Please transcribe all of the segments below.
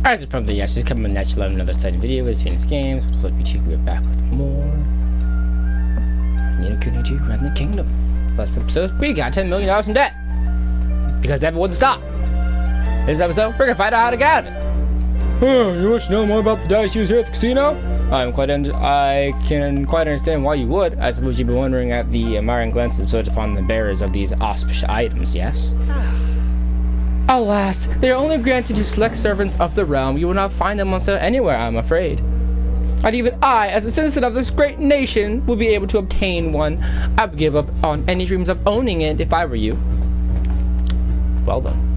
As from the yes, just coming at you live another exciting video with Phoenix Games. What's up, YouTube? We're back with more Kuni to Revenant Kingdom. Last episode, we got $10 million in debt because everyone stopped. This episode, we're gonna find out how to get out of it. You wish to know more about the dice used here at the casino? I can quite understand why you would. I suppose you've been wondering at the admiring glances bestowed upon the bearers of these auspicious items, yes? Alas, they are only granted to select servants of the realm. You will not find them on sale anywhere, I'm afraid. Not even I, as a citizen of this great nation, would be able to obtain one. I would give up on any dreams of owning it if I were you. Well done.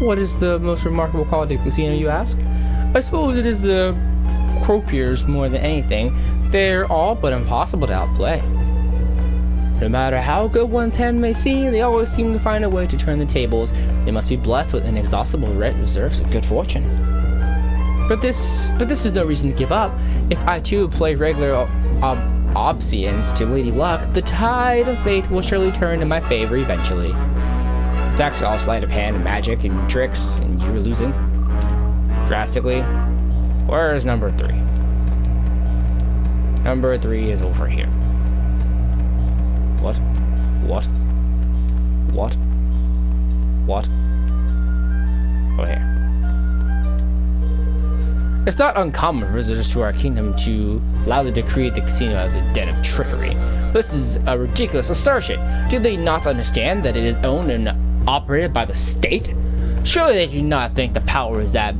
What is the most remarkable quality of the casino, you ask? I suppose it is the croupiers more than anything. They're all but impossible to outplay. No matter how good one's hand may seem, they always seem to find a way to turn the tables. They must be blessed with inexhaustible reserves of good fortune. But this is no reason to give up. If I too play regular obedience to Lady Luck, the tide of fate will surely turn in my favor eventually. It's actually all sleight of hand and magic and tricks, and you're losing drastically. Where is number 3? Number 3 is over here. What? Over here. It's not uncommon for visitors to our kingdom to loudly decree the casino as a den of trickery. This is a ridiculous assertion. Do they not understand that it is owned and operated by the state? Surely they do not think the powers that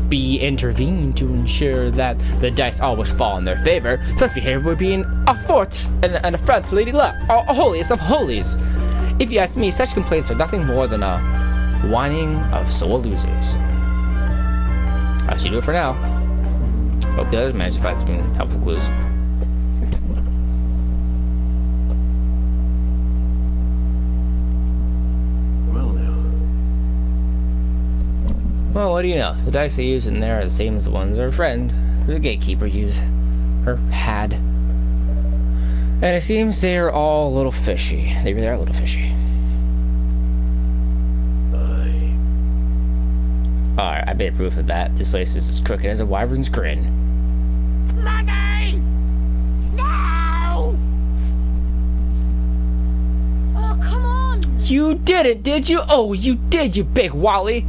be intervened to ensure that the dice always fall in their favor. Such behavior would be an affront and affront to Lady Luck, a holiest of holies. If you ask me, such complaints are nothing more than a whining of sore losers. I should do it for now. Hope the others manage to find some helpful clues. Well, what do you know? The dice they use in there are the same as the ones our friend, the gatekeeper, used, or had. And it seems they are all a little fishy. They really are a little fishy. Alright, I made proof of that. This place is as crooked as a wyvern's grin. Money! No! Oh, come on! You didn't, did you? Oh, you did, you big wally!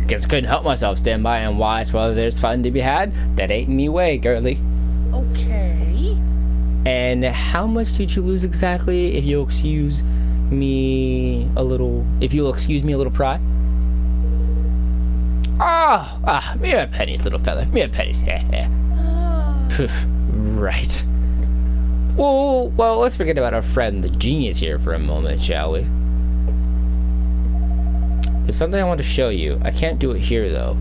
Guess I couldn't help myself stand by and watch while there's fun to be had. That ain't me way, girly. Okay. And how much did you lose exactly, if you'll excuse me a little pry? Mere pennies, little fella. Mere pennies. Right. Well, let's forget about our friend the genius here for a moment, shall we? There's something I want to show you. I can't do it here, though.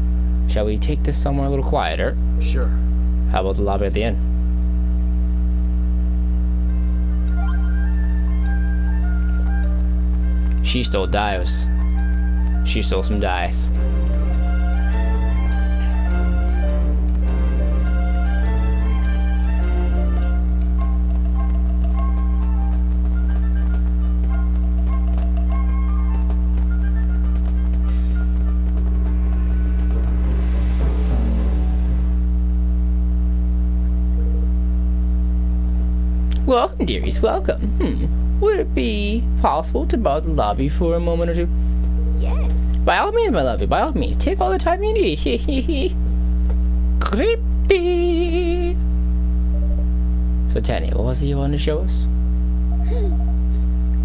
Shall we take this somewhere a little quieter? Sure. How about the lobby at the inn? She stole dice. She stole some dice. Welcome, dearies, welcome. Would it be possible to borrow the lobby for a moment or two? Yes. By all means, my lovely, by all means. Take all the time you need. Creepy. So, Tanny, what was it you wanted to show us?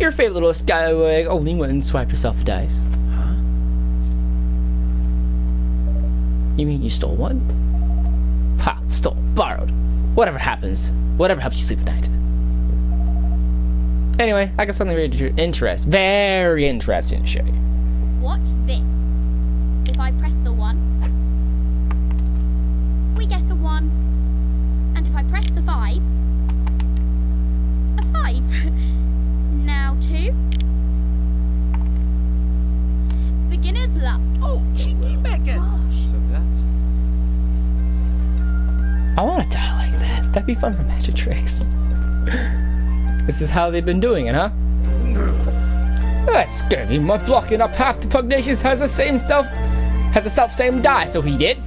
Your favorite little scallywag only went and swiped yourself a dice. Huh? You mean you stole one? Ha, stole, borrowed. Whatever happens, whatever helps you sleep at night. Anyway, I got something very interesting to show you. Watch this. If I press the 1, we get a 1. And if I press the 5, a 5. Now 2. Beginner's luck. Oh, cheeky beggars! So that's it. I want to die like that. That'd be fun for magic tricks. This is how they've been doing it, huh? That's scurvy monk blocking up half the pugnacious has the self-same die, so he did.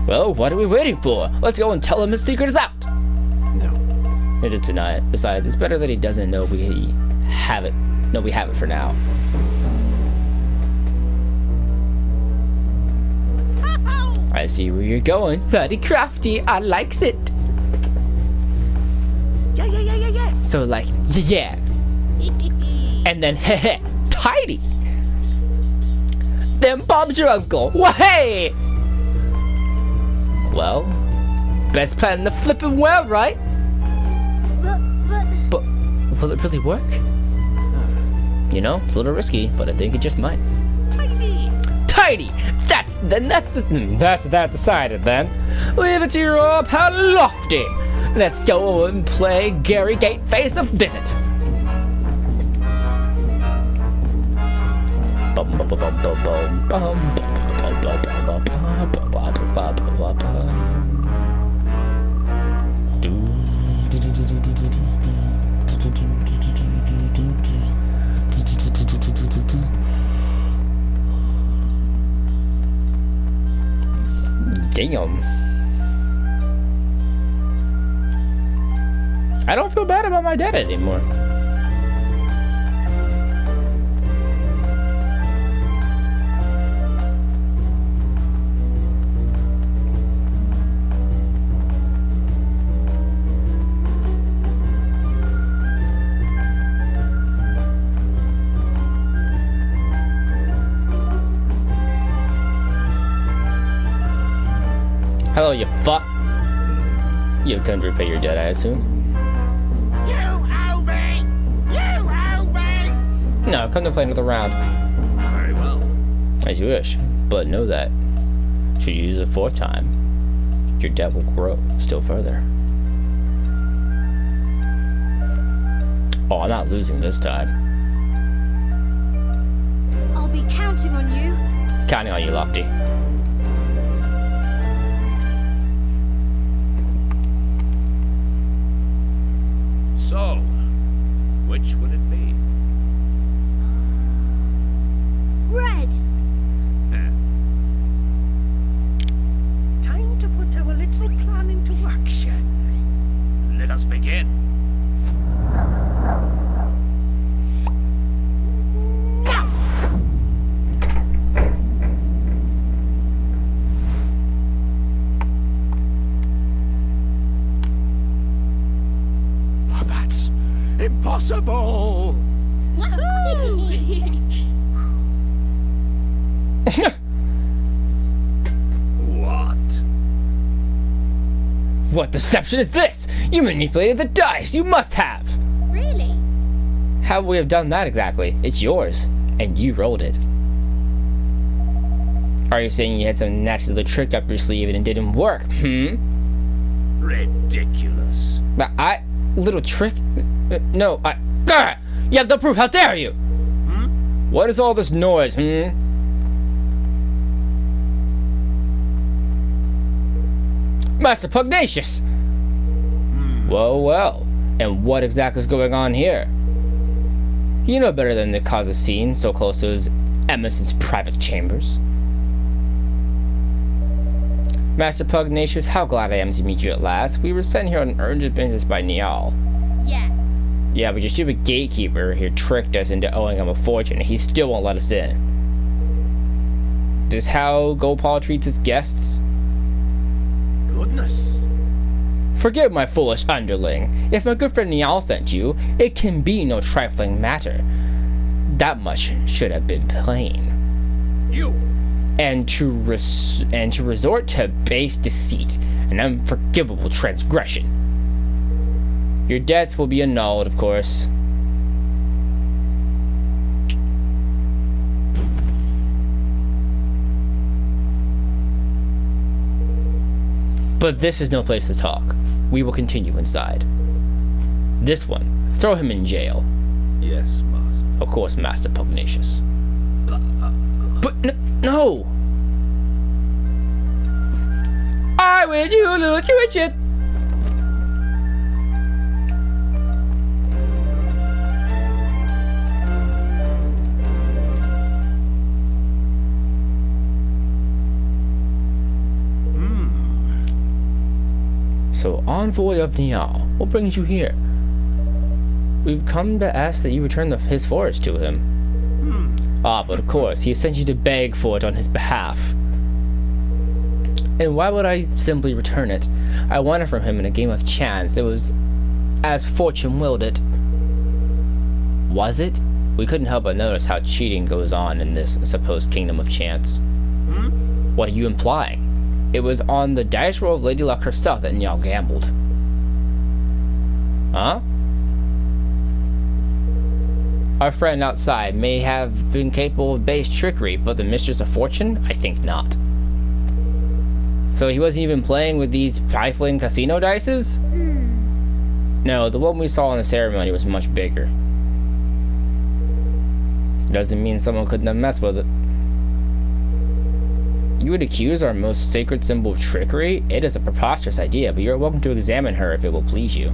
Well, what are we waiting for? Let's go and tell him his secret is out. No. He did deny it. Besides, it's better that he doesn't know we have it. No, we have it for now. I see where you're going. Very crafty. I likes it. Yeah. So like, yeah. And then, heh, tidy. Then Bob's your uncle. Wah hey! Well, best plan in the flipping world, right? But will it really work? You know, it's a little risky, but I think it just might. Tidy. That's that decided then. Leave it to your up, how lofty. Let's go and play Gary Gateface a visit. Damn. I don't feel bad about my dad anymore. Hello, you fuck. You've come to repay your debt, I assume. You owe me! You owe me! No, come to play another round. Very well. As you wish, but know that should you use it a fourth time, your debt will grow still further. Oh, I'm not losing this time. I'll be counting on you. Counting on you, Lofty. So, which would it be? Red. Time to put our little plan into action. Let us begin. Oh, that's impossible! What? What deception is this? You manipulated the dice. You must have. Really? How would we have done that exactly? It's yours, and you rolled it. Are you saying you had some nasty little trick up your sleeve and it didn't work? Ridiculous. But little trick? No, you have the proof. How dare you? What is all this noise? Master Pugnacious. Well. And what exactly is going on here? You know better than to cause a scene so close to his Emerson's private chambers. Master Pugnacious, how glad I am to meet you at last. We were sent here on urgent business by Niall. Yeah. Yeah, but your stupid gatekeeper here tricked us into owing him a fortune, and he still won't let us in. This how Gopal treats his guests? Goodness. Forgive my foolish underling. If my good friend Niall sent you, it can be no trifling matter. That much should have been plain. You. And to resort to base deceit, an unforgivable transgression. Your debts will be annulled, of course. But this is no place to talk. We will continue inside. This one, throw him in jail. Yes, master. Of course, Master Pugnacious. But no! I win, you lose, you win shit! Envoy of Niall, what brings you here? We've come to ask that you return his forest to him. Ah, but of course, he sent you to beg for it on his behalf. And why would I simply return it? I won it from him in a game of chance. It was as fortune willed it. Was it? We couldn't help but notice how cheating goes on in this supposed kingdom of chance. What are you implying? It was on the dice roll of Lady Luck herself that y'all gambled. Huh? Our friend outside may have been capable of base trickery, but the Mistress of Fortune? I think not. So he wasn't even playing with these trifling casino dices? No, the one we saw in the ceremony was much bigger. Doesn't mean someone couldn't have messed with it. You would accuse our most sacred symbol of trickery? It is a preposterous idea, but you're welcome to examine her if it will please you.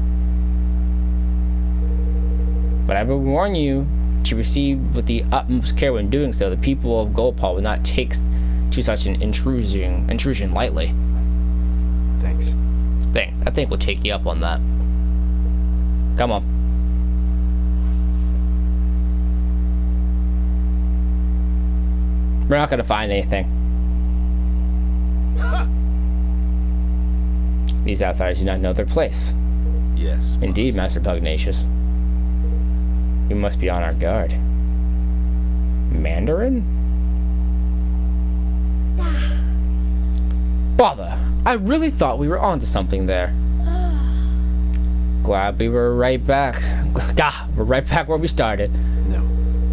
But I will warn you to proceed with the utmost care when doing so. The people of Goldpaw will not take to such an intrusion lightly. Thanks. Thanks. I think we'll take you up on that. Come on. We're not gonna find anything. These outsiders do not know their place. Yes. Indeed, Master Pugnacious. We must be on our guard. Mandarin? Bother! I really thought we were onto something there. Glad we were right back. We're right back where we started. No.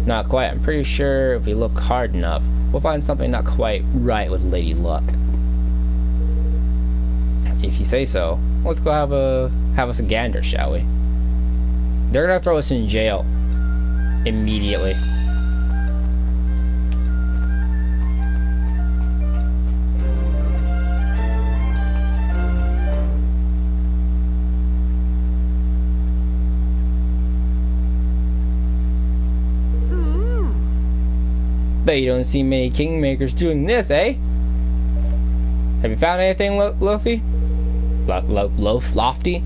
Not quite. I'm pretty sure if we look hard enough, we'll find something not quite right with Lady Luck. If you say so, let's go have us a gander, shall we? They're gonna throw us in jail immediately. Bet you don't see many kingmakers doing this, eh? Have you found anything, Lofty? Lofty?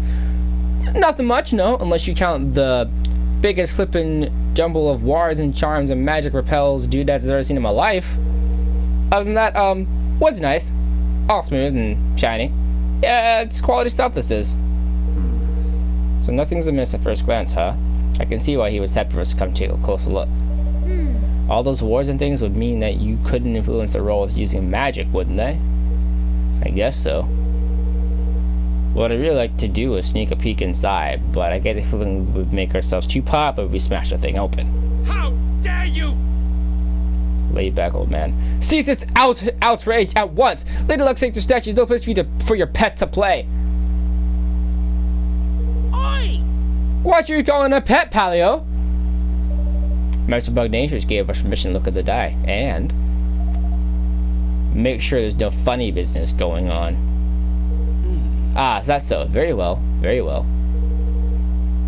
Nothing much, no, unless you count the biggest flippin' jumble of wards and charms and magic repels doodads I've ever seen in my life. Other than that, wood's nice. All smooth and shiny. Yeah, it's quality stuff, this is. So nothing's amiss at first glance, huh? I can see why he was happy for us to come take a closer look. All those wards and things would mean that you couldn't influence the role with using magic, wouldn't they? I guess so. What I'd really like to do is sneak a peek inside, but I get the feeling we would make ourselves too popular if we smash the thing open. How dare you! Lay back, old man. Cease this outrage at once! Lady Luck Sacred Statue is no place for your pet to play. Oi! What are you calling a pet, Palio? Master Pugnacious gave us permission to look at the die, and make sure there's no funny business going on. Ah, is that so? Very well, very well.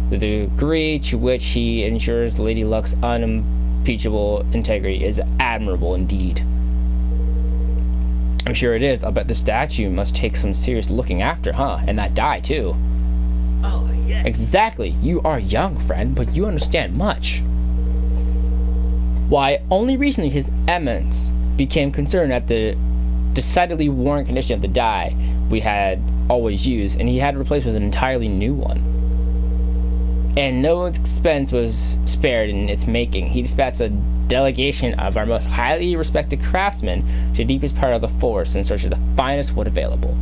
The degree to which he ensures Lady Luck's unimpeachable integrity is admirable indeed. I'm sure it is. I'll bet the statue must take some serious looking after, huh? And that die, too. Oh, yes. Exactly. You are young, friend, but you understand much. Why, only recently His Eminence became concerned at the decidedly worn condition of the die we had always used, and he had to replace with an entirely new one. And no expense was spared in its making. He dispatched a delegation of our most highly respected craftsmen to the deepest part of the forest in search of the finest wood available.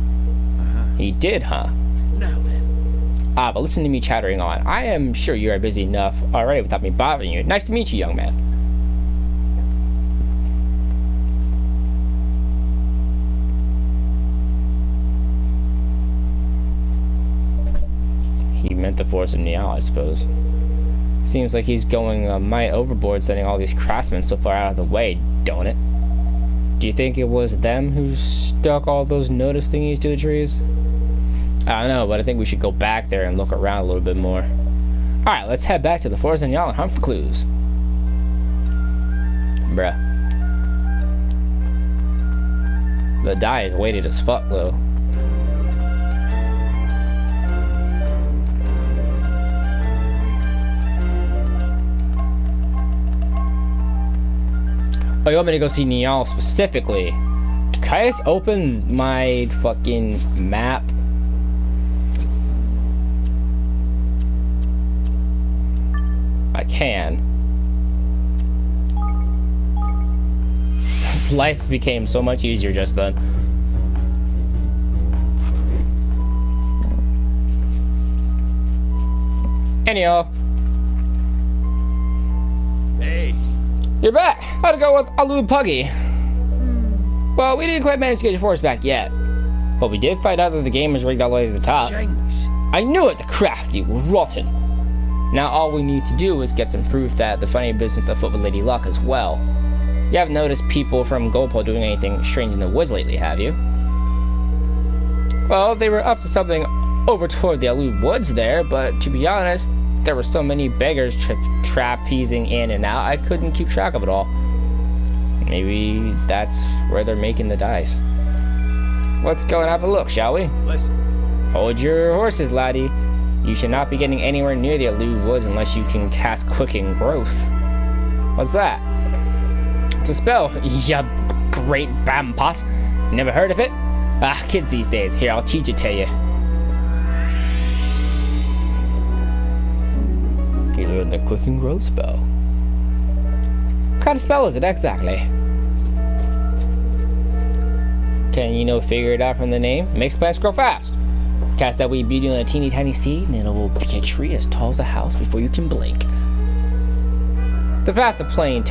He did, huh? Now then. Ah, but listen to me chattering on. I am sure you are busy enough already without me bothering you. Nice to meet you, young man. He meant the force of Niall, I suppose. Seems like he's going a mite overboard sending all these craftsmen so far out of the way, don't it? Do you think it was them who stuck all those notice thingies to the trees? I don't know, but I think we should go back there and look around a little bit more. Alright, let's head back to the forest of Niall and hunt for clues. Bruh. The die is weighted as fuck, though. Oh, you want me to go see Neon specifically? Can I just open my fucking map? I can. Life became so much easier just then. Anyhow. Hey. You're back! How'd it go with Alu Puggy? Well, we didn't quite manage to get your force back yet. But we did find out that the game was rigged all the way to the top. Jinx. I knew it, the crafty rotten. Now all we need to do is get some proof that the funny business afoot with Lady Luck as well. You haven't noticed people from Golpo doing anything strange in the woods lately, have you? Well, they were up to something over toward the Alu Woods there, but to be honest, there were so many beggars trapezing in and out, I couldn't keep track of it all. Maybe that's where they're making the dice. Let's go and have a look, shall we? Listen. Hold your horses, laddie. You should not be getting anywhere near the Alu Woods unless you can cast Quickened Growth. What's that? It's a spell, ya great bampot. Never heard of it? Ah, kids these days. Here, I'll teach it to you. You learned the Quickened Growth spell. What kind of spell is it exactly? Can you figure it out from the name? Makes plants grow fast. Cast that wee beauty on a teeny tiny seed and it will be a tree as tall as a house before you can blink. To pass a plane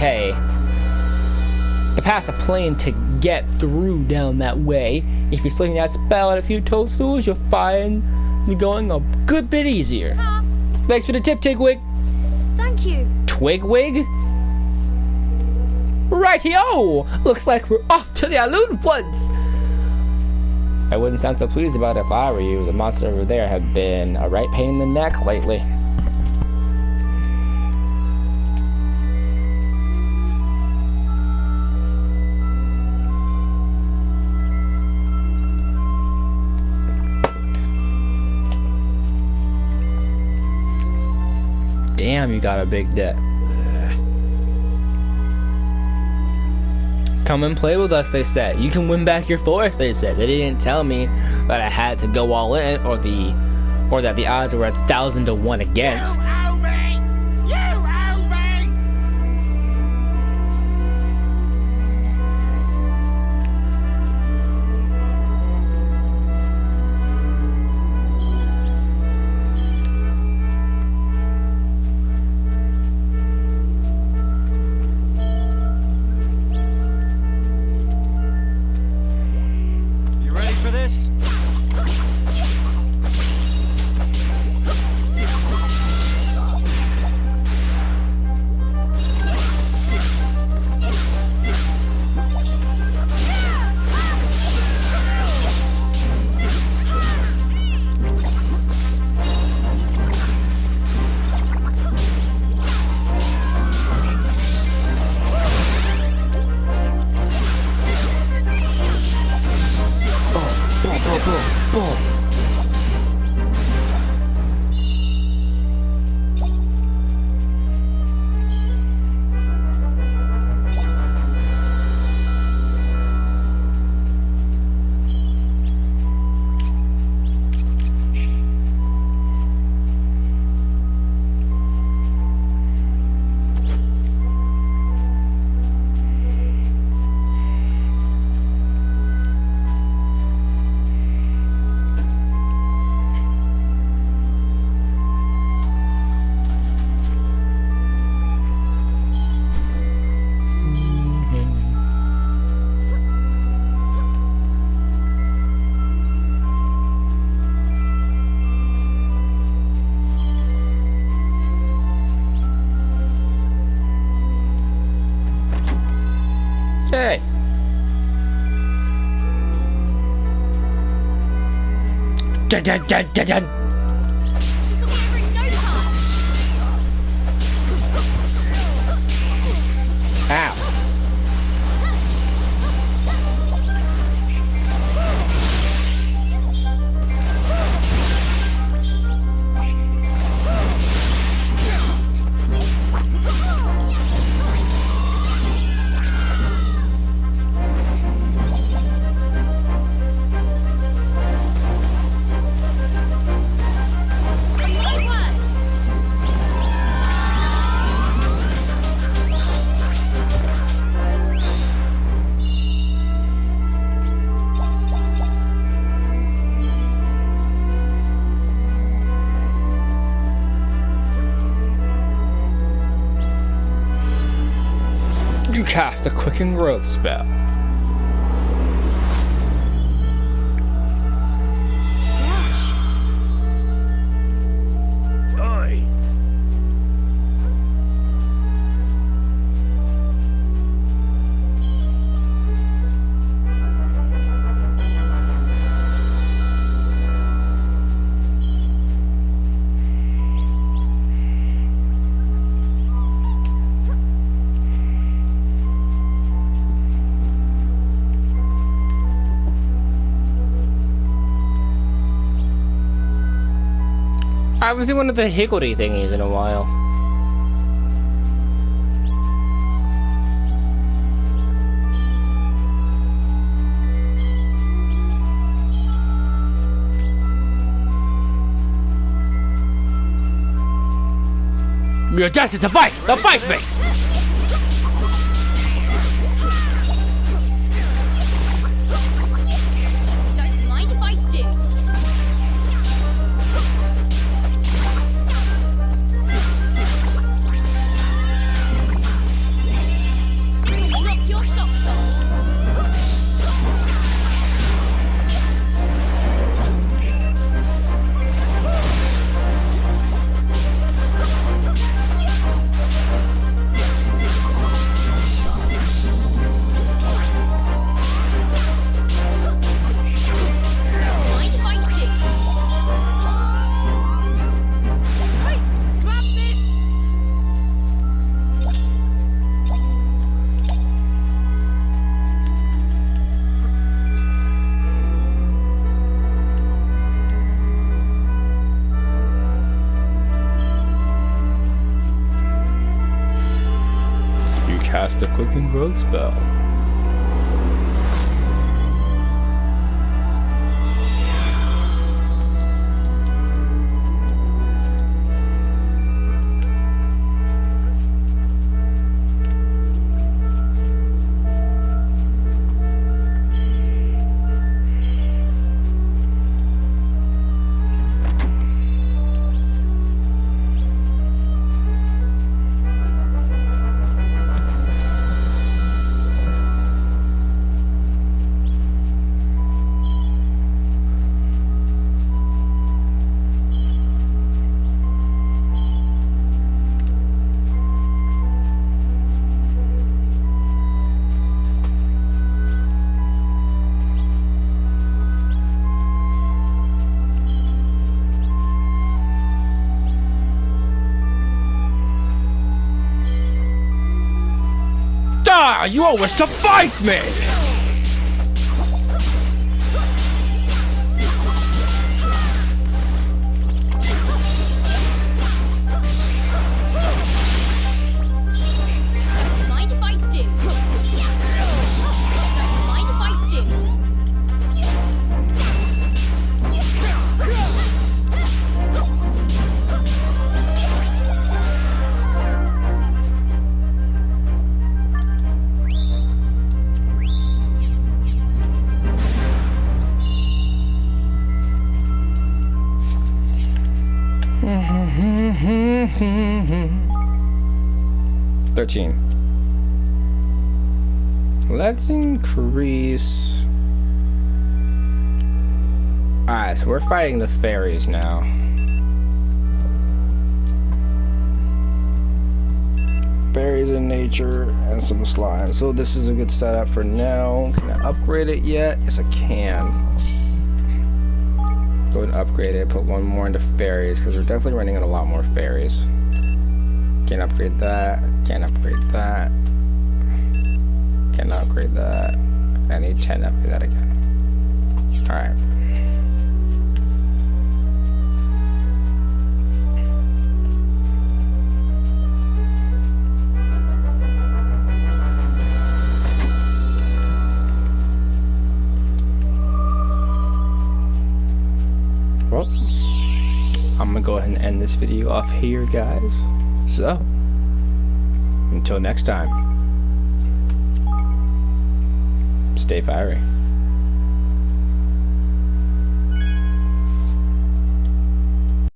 to get through down that way, if you sling that spell at a few toadstools, you'll find you're going a good bit easier. Thanks for the tip, Tigwig. Thank you. Twigwig? Rightio! Looks like we're off to the Alu Woods! I wouldn't sound so pleased about it if I were you. The monsters over there have been a right pain in the neck lately. Damn, you got a big debt. Come and play with us, they said. You can win back your forest, they said. They didn't tell me that I had to go all in or that the odds were 1,000 to 1 against. You owe me! You owe me! You ready for this? Hey. Dun, dun, dun, dun, dun. This will be over in no time. Ow. cast a quicken growth spell. Oi! I haven't seen one of the higgledy thingies in a while. We are destined to fight! The fight me! Don't mind if I do. Knock your socks off. Mind if I do? Hey, grab this! You cast a quicken growth spell. Ah, you all wish to fight me! Don't mind if I do. Don't mind if I do. Let's increase. Alright, so we're fighting the fairies now. Fairies in nature and some slime. So this is a good setup for now. Can I upgrade it yet? Yes, I can. Go ahead and upgrade it. Put one more into fairies because we're definitely running out a lot more fairies. Can't upgrade that. Can't upgrade that. Can't upgrade that. I need 10 to upgrade that again. Alright. Well, I'm gonna go ahead and end this video off here, guys. So, until next time, stay fiery.